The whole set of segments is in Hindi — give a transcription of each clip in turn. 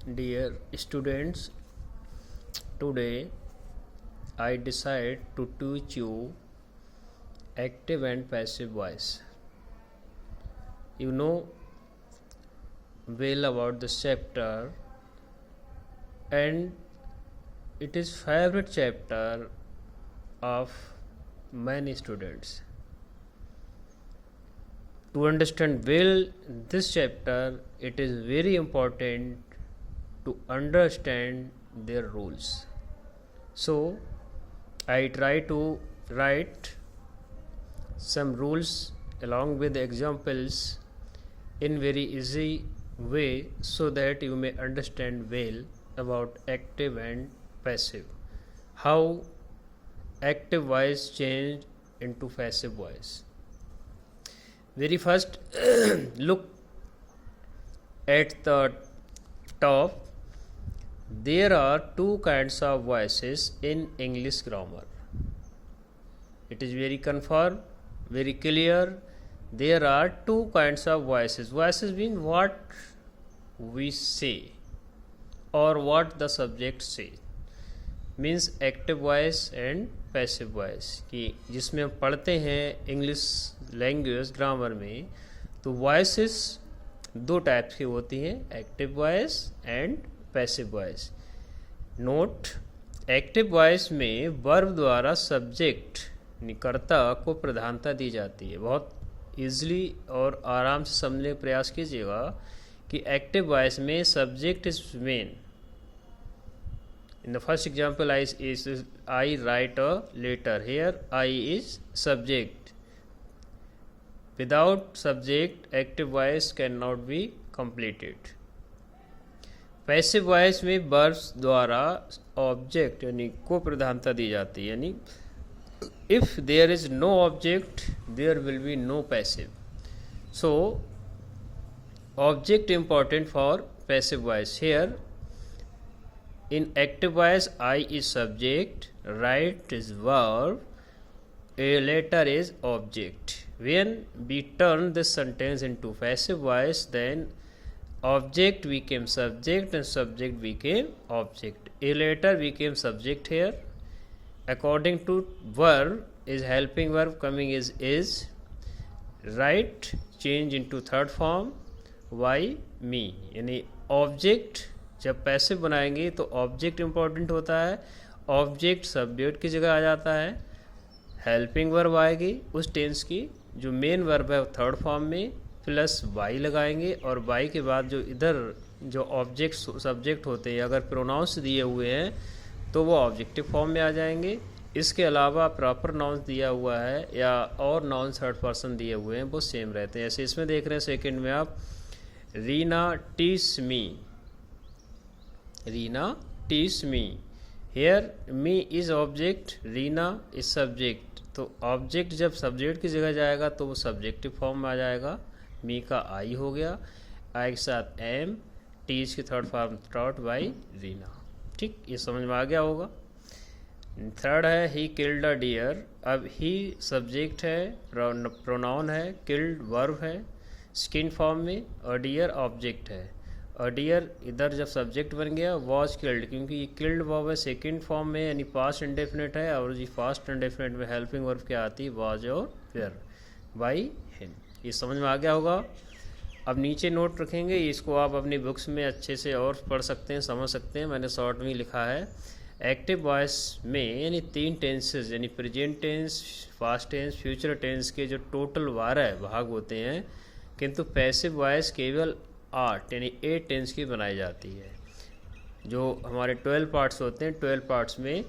Dear students, today I decide to teach you active and passive voice. You know well about this chapter, and it is favorite chapter of many students. To understand well this chapter, it is very important to understand their rules. So I try to write some rules along with examples in very easy way so that you may understand well about active and passive, how active voice changed into passive voice. Very first, look at the top. There are two kinds of voices in English grammar. It is very confirmed, very clear. There are two kinds of voices. Voices mean what we say or what the subject says. Means active voice and passive voice कि जिसमें हम पढ़ते हैं इंग्लिश लैंग्वेज ग्रामर में, तो वॉइसेस दो टाइप्स की होती हैं, active voice and passive voice. Note, active voice में वर्ब द्वारा सब्जेक्ट कर्ता को प्रधानता दी जाती है. बहुत ईजिली और आराम से समझने का प्रयास कीजिएगा कि एक्टिव वॉइस में subject is main. In the first example, I write a letter. Here, I is subject. Without subject, active voice cannot be completed. Passive voice में verbs द्वारा object यानी को प्रधानता दी जाती है. यानी if there is no object, there will be no passive. So, object important for passive voice. Here, in active voice, I is subject, write is verb, a letter is object. When we turn this sentence into passive voice, then object became subject and subject became object. A letter became subject here. According to verb, is helping verb coming is. Write change into third form, why me. यानी object जब पैसिव बनाएंगे तो ऑब्जेक्ट इंपॉर्टेंट होता है, ऑब्जेक्ट सब्जेक्ट की जगह आ जाता है, हेल्पिंग वर्ब आएगी उस टेंस की, जो मेन वर्ब है थर्ड फॉर्म में, प्लस वाई लगाएंगे और वाई के बाद जो इधर जो ऑब्जेक्ट सब्जेक्ट होते हैं अगर प्रोनाउंस दिए हुए हैं तो वो ऑब्जेक्टिव फॉर्म में आ जाएंगे. इसके अलावा प्रॉपर नाउंस दिया हुआ है या और नाउन थर्ड पर्सन दिए हुए हैं वो सेम रहते हैं. ऐसे इसमें देख रहे हैं सेकेंड में आप, रीना टीस मी. Reena teach me. Here me is object, Reena is subject. तो ऑब्जेक्ट जब सब्जेक्ट की जगह जाएगा तो वो सब्जेक्टिव फॉर्म में आ जाएगा. मी का आई हो गया, आई के साथ एम, टीच की third form taught by Reena. ठीक, ये समझ में आ गया होगा. थर्ड है ही किल्ड अ डियर. अब ही सब्जेक्ट है, प्रोनाउन है, किल्ड वर्ब है स्किन फॉर्म में, और डियर ऑब्जेक्ट है. और डियर इधर जब सब्जेक्ट बन गया वॉज किल्ड, क्योंकि ये किल्ड वर्ब है सेकेंड फॉर्म में यानी पास्ट इंडेफिनिट है, और जी पास्ट इंडेफिनिट में हेल्पिंग वर्ब क्या आती है, वॉज और वेयर, बाई हिम. ये समझ में आ गया होगा. अब नीचे नोट रखेंगे, इसको आप अपनी बुक्स में अच्छे से और पढ़ सकते हैं, समझ सकते हैं. मैंने शॉर्ट में लिखा है. एक्टिव वॉइस में यानी तीन टेंसेज यानी present tense, past tense, future tense के जो टोटल 12 भाग होते हैं, किंतु पैसिव वॉइस केवल 8 यानी 8 टेंस की बनाई जाती है. जो हमारे 12 पार्ट्स होते हैं, 12 पार्ट्स में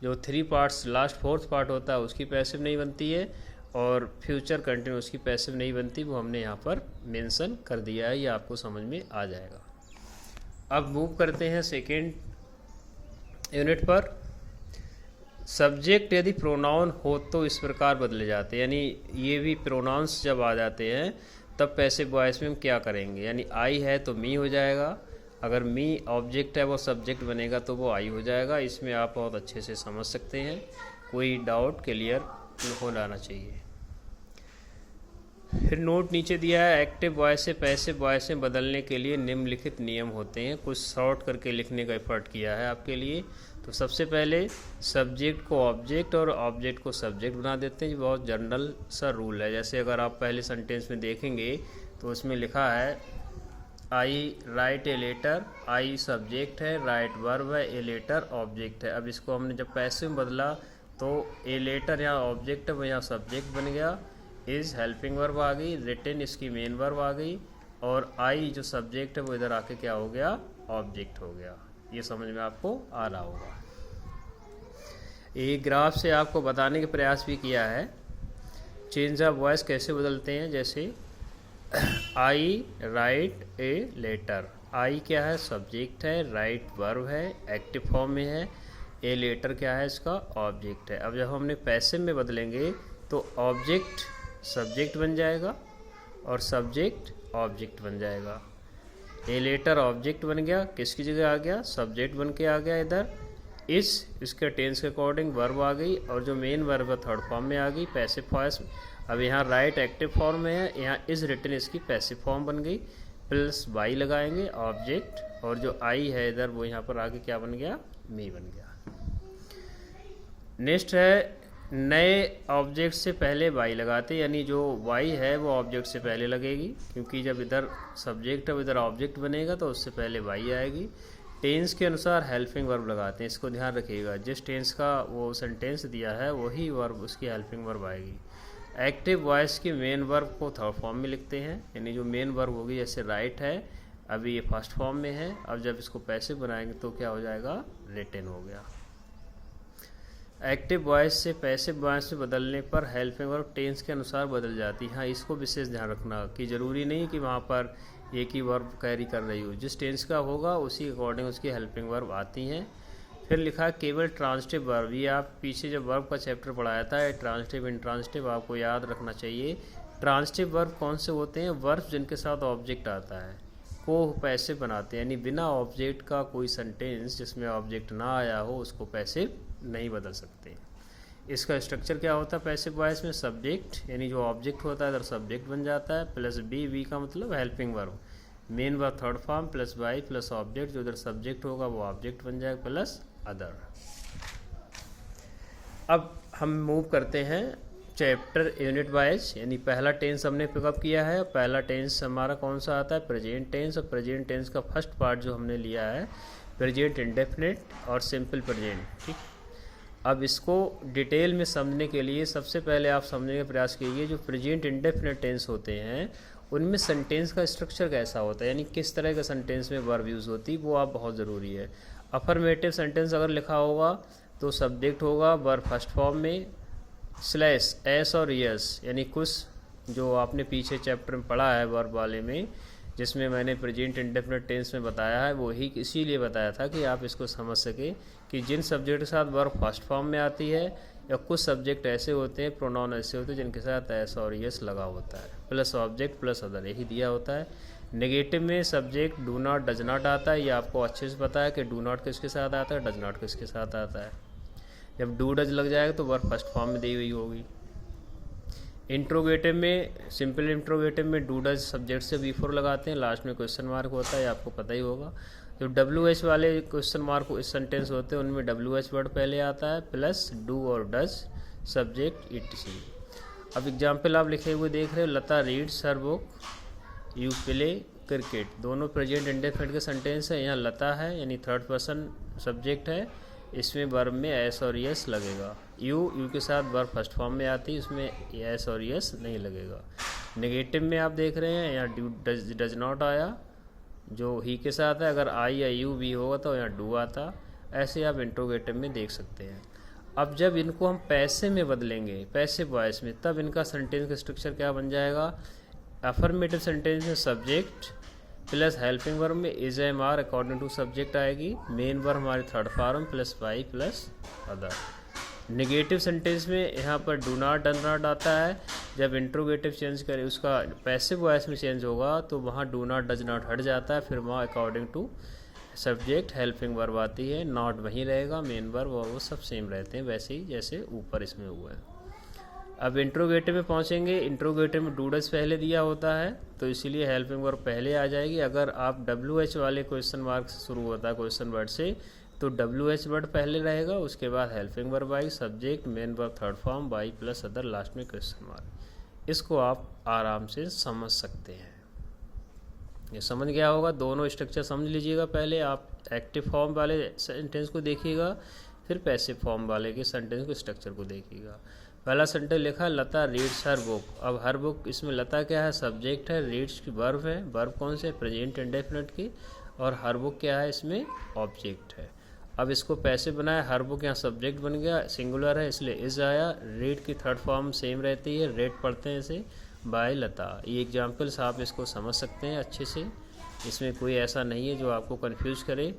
जो 3 पार्ट्स लास्ट फोर्थ पार्ट होता है उसकी पैसिव नहीं बनती है, और फ्यूचर कंटिन्यूस की पैसिव नहीं बनती. वो हमने यहाँ पर मेंशन कर दिया है, ये आपको समझ में आ जाएगा. अब मूव करते हैं सेकेंड यूनिट पर. सब्जेक्ट यदि प्रोनाउन हो तो इस प्रकार बदले जाते हैं, यानी ये भी प्रोनाउंस जब आ जाते हैं तब पैसिव वॉइस में हम क्या करेंगे. यानी आई है तो मी हो जाएगा, अगर मी ऑब्जेक्ट है वो सब्जेक्ट बनेगा तो वो आई हो जाएगा. इसमें आप बहुत अच्छे से समझ सकते हैं, कोई डाउट क्लियर हो जाना चाहिए. फिर नोट नीचे दिया है, एक्टिव वॉइस से पैसिव वॉइस में बदलने के लिए निम्नलिखित नियम होते हैं। कुछ शॉर्ट करके लिखने का एफर्ट किया है आपके लिए। तो सबसे पहले सब्जेक्ट को ऑब्जेक्ट और ऑब्जेक्ट को सब्जेक्ट बना देते हैं। ये बहुत जनरल सा रूल है। जैसे अगर आप पहले सेंटेंस में देखेंगे तो उसमें लिखा है I write a letter, I subject है, राइट वर्ब है, ए लेटर ऑब्जेक्ट है। अब इसको हमने जब पैसिव में बदला तो ए लेटर यहाँ ऑब्जेक्ट है, वो यहाँ सब्जेक्ट बन गया, इज़ हेल्पिंग वर्ब आ गई, रिटन इसकी मेन वर्ब आ गई, और आई जो सब्जेक्ट है वो इधर आके क्या हो गया, ऑब्जेक्ट हो गया। ये समझ में आपको आ रहा होगा। एक ग्राफ से आपको बताने का प्रयास भी किया है चेंज ऑफ वॉइस कैसे बदलते हैं। जैसे आई राइट ए लेटर, आई क्या है, सब्जेक्ट है, राइट वर्ब है, एक्टिव फॉर्म में है, ए लेटर क्या है, इसका ऑब्जेक्ट है। अब जब हमने पैसिव में बदलेंगे तो ऑब्जेक्ट सब्जेक्ट बन जाएगा और सब्जेक्ट ऑब्जेक्ट बन जाएगा। ए लेटर ऑब्जेक्ट बन गया, किसकी जगह आ गया, सब्जेक्ट बन के आ गया इधर। इसके टेंस के अकॉर्डिंग वर्ब आ गई, और जो मेन वर्ब है थर्ड फॉर्म में आ गई, पैसिव वॉइस। अब यहाँ राइट एक्टिव फॉर्म में है, यहाँ इज रिटन इसकी पैसिव फॉर्म बन गई, प्लस वाई लगाएंगे ऑब्जेक्ट, और जो आई है इधर वो यहाँ पर आगे क्या बन गया, मी बन गया। नेक्स्ट है नए ऑब्जेक्ट से पहले वाई लगाते, यानी जो वाई है वो ऑब्जेक्ट से पहले लगेगी, क्योंकि जब इधर सब्जेक्ट है इधर ऑब्जेक्ट बनेगा तो उससे पहले वाई आएगी। टेंस के अनुसार हेल्पिंग वर्ब लगाते हैं, इसको ध्यान रखिएगा। जिस टेंस का वो सेंटेंस दिया है वही वर्ब उसकी हेल्पिंग वर्ब आएगी। एक्टिव वॉइस की मेन वर्ब को थर्ड फॉर्म में लिखते हैं, यानी जो मेन वर्ब होगी, जैसे राइट है अभी ये फर्स्ट फॉर्म में है, अब जब इसको पैसिव बनाएंगे तो क्या हो जाएगा, रिटन हो गया। एक्टिव वॉइस से पैसिव वॉइस में बदलने पर हेल्पिंग वर्ब टेंस के अनुसार बदल जाती है। हाँ, इसको विशेष ध्यान रखना कि ज़रूरी नहीं कि वहाँ पर एक ही वर्ब कैरी कर रही हो, जिस टेंस का होगा उसी अकॉर्डिंग उसकी हेल्पिंग वर्ब आती हैं। फिर लिखा है केवल ट्रांजिटिव वर्ब, ये आप पीछे जब वर्ब का चैप्टर पढ़ाया था ट्रांजिटिव इंट्रांजिटिव, आपको याद रखना चाहिए। ट्रांजिटिव वर्ब कौन से होते हैं, वर्ब जिनके साथ ऑब्जेक्ट आता है को पैसिव बनाते हैं, यानी बिना ऑब्जेक्ट का कोई सेंटेंस जिसमें ऑब्जेक्ट ना आया हो उसको पैसिव नहीं बदल सकते। इसका स्ट्रक्चर क्या होता है पैसिव वॉइस में, सब्जेक्ट यानी जो ऑब्जेक्ट होता है इधर सब्जेक्ट बन जाता है, प्लस बी का मतलब helping verb, main verb third form, plus by plus object, जो इधर सब्जेक्ट होगा वो ऑब्जेक्ट बन जाएगा, प्लस अदर। अब हम मूव करते हैं चैप्टर यूनिट वाइज, यानी पहला टेंस हमने पिकअप किया है। पहला टेंस हमारा कौन सा आता है, प्रेजेंट टेंस, और प्रेजेंट टेंस का फर्स्ट पार्ट जो हमने लिया है प्रेजेंट इंडेफिनिट और सिंपल प्रेजेंट। ठीक, अब इसको डिटेल में समझने के लिए सबसे पहले आप समझने का प्रयास कीजिए जो प्रेजेंट इंडेफिनिट टेंस होते हैं उनमें सेंटेंस का स्ट्रक्चर कैसा होता है, यानी किस तरह का सेंटेंस में वर्ब यूज़ होती है, वो आप बहुत ज़रूरी है। अफर्मेटिव सेंटेंस अगर लिखा होगा तो सब्जेक्ट होगा वर्ब फर्स्ट फॉर्म में, स्लैश एस और यस, यानी कुछ जो आपने पीछे चैप्टर में पढ़ा है वर्ब वाले में, जिसमें मैंने प्रेजेंट इंडेफिनिट टेंस में बताया है, वो ही इसीलिए बताया था कि आप इसको समझ सके कि जिन सब्जेक्ट के साथ वर्ब फर्स्ट फॉर्म में आती है, या कुछ सब्जेक्ट ऐसे होते हैं, प्रोनाउन ऐसे होते हैं जिनके साथ एस और यस लगा होता है, प्लस ऑब्जेक्ट प्लस अदर, यही दिया होता है। नेगेटिव में subject do not does not आता है, ये आपको अच्छे से पता है कि डू नॉट किसके साथ आता है, डज नॉट किसके साथ आता है। जब डू डज लग जाएगा तो वर्ब फर्स्ट फॉर्म में दी हुई होगी। इंट्रोगेटिव में, सिंपल इंट्रोगेटिव में डू डज सब्जेक्ट से बिफोर लगाते हैं, लास्ट में क्वेश्चन मार्क होता है, आपको पता ही होगा। जो डब्ल्यू एच वाले क्वेश्चन मार्क इस सेंटेंस होते हैं उनमें डब्ल्यू एच वर्ड पहले आता है, प्लस डू और डज सब्जेक्ट इटसी। अब एग्जाम्पल आप लिखे हुए देख रहे हो, Lata reads her book, you play cricket, दोनों प्रेजेंट इंडेफिनिट के सेंटेंस है। यहाँ लता है यानी थर्ड पर्सन सब्जेक्ट है, इसमें वर्ब में एस और यस लगेगा। यू के साथ वर्ब फर्स्ट फॉर्म में आती है, इसमें एस और यस नहीं लगेगा। नेगेटिव में आप देख रहे हैं यहाँ डू डज नॉट आया जो ही के साथ है, अगर आई या यू भी होगा तो यहाँ डू आता। ऐसे आप इंट्रोगेटिव में देख सकते हैं। अब जब इनको हम पैसे में बदलेंगे, पैसिव वॉइस में, तब इनका सेंटेंस का स्ट्रक्चर क्या बन जाएगा, अफर्मेटिव सेंटेंस में सब्जेक्ट प्लस हेल्पिंग वर्ब में is am are according to subject आएगी, मेन वर्ब हमारी third form plus by plus other. Negative sentence में यहाँ पर डू नॉट डन नॉट आता है, जब इंट्रोगेटिव चेंज करें उसका पैसिव वॉइस में चेंज होगा तो वहाँ डू नॉट डज नॉट हट जाता है, फिर वहाँ according to subject helping verb आती है, नॉट वहीं रहेगा, मेन वर्ब और वो सब सेम रहते हैं वैसे ही जैसे ऊपर इसमें हुआ है। अब इंट्रोगेटिव में पहुंचेंगे। इंट्रोगेटिव में डूडस पहले दिया होता है तो इसीलिए हेल्पिंग वर्ब पहले आ जाएगी। अगर आप WH वाले क्वेश्चन मार्क से शुरू होता है क्वेश्चन वर्ड से तो WH वर्ड पहले रहेगा, उसके बाद हेल्पिंग वर्ब आएगी, subject, main verb third form, by plus other, last में क्वेश्चन मार्क। इसको आप आराम से समझ सकते हैं। ये समझ गया होगा। दोनों स्ट्रक्चर समझ लीजिएगा। पहले आप एक्टिव फॉर्म वाले सेंटेंस को देखिएगा, फिर पैसिव फॉर्म वाले के सेंटेंस को स्ट्रक्चर को देखिएगा। पहला सेंटेंस लिखा लता रीड्स हर बुक। अब हर बुक, इसमें लता क्या है? सब्जेक्ट है, रीड्स की वर्ब है। वर्ब कौन से? प्रेजेंट इंडेफिनिट की। और हर बुक क्या है? इसमें ऑब्जेक्ट है। अब इसको पैसिव बनाया, हर बुक यहाँ सब्जेक्ट बन गया, सिंगुलर है इसलिए इज आया। रीड की थर्ड फॉर्म सेम रहती है, रेड पढ़ते हैं इसे, बाय लता। ये एग्जाम्पल्स आप इसको समझ सकते हैं अच्छे से, इसमें कोई ऐसा नहीं है जो आपको कंफ्यूज करे।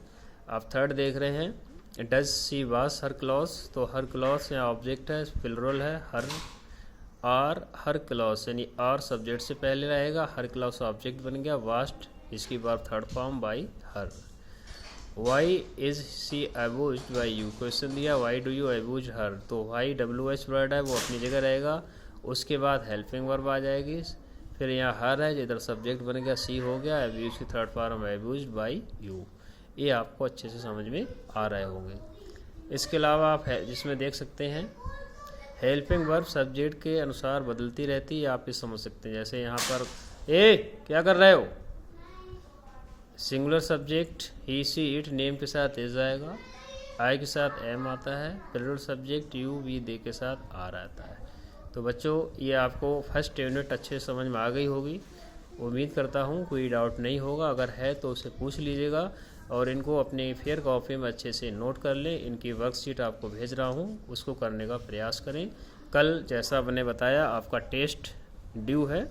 आप थर्ड देख रहे हैं, does she wash her cloth. तो हर क्लॉथ यहाँ ऑब्जेक्ट है, प्लुरल है, हर क्लॉथ यानी आर सब्जेक्ट से पहले रहेगा, हर क्लॉथ ऑब्जेक्ट बन गया, वास्ट इसकी बार third form by her. Why is she abused by you, question दिया why do you abuse her, तो वाई WH वर्ड है वो अपनी जगह रहेगा, उसके बाद हेल्पिंग वर्ब आ जाएगी, फिर यहाँ हर है जिधर सब्जेक्ट बन गया, सी हो गया, अब्यूज की थर्ड फॉर्म अबूज्ड बाई यू। ये आपको अच्छे से समझ में आ रहे होंगे। इसके अलावा आप जिसमें देख सकते हैं हेल्पिंग वर्ब सब्जेक्ट के अनुसार बदलती रहती है, आप ये समझ सकते हैं। जैसे यहाँ पर क्या कर रहे हो, singular subject he see it, name के साथ इज आएगा, आई के साथ एम आता है, प्लुरल सब्जेक्ट यू वी दे के साथ आर आता है। तो बच्चों ये आपको फर्स्ट यूनिट अच्छे से समझ में आ गई होगी। उम्मीद करता हूँ कोई डाउट नहीं होगा, अगर है तो उसे पूछ लीजिएगा और इनको अपनी फेयर कॉपी में अच्छे से नोट कर लें। इनकी वर्कशीट आपको भेज रहा हूँ, उसको करने का प्रयास करें। कल जैसा मैंने बताया आपका टेस्ट ड्यू है,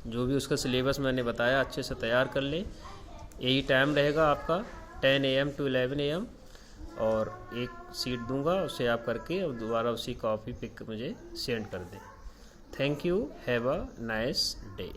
जो भी उसका सिलेबस मैंने बताया अच्छे से तैयार कर लें। यही टाइम रहेगा आपका 10 AM to 11 AM, और एक सीट दूंगा उसे आप करके और दोबारा उसी कॉपी पे मुझे सेंड कर दें। Thank you, have a nice day.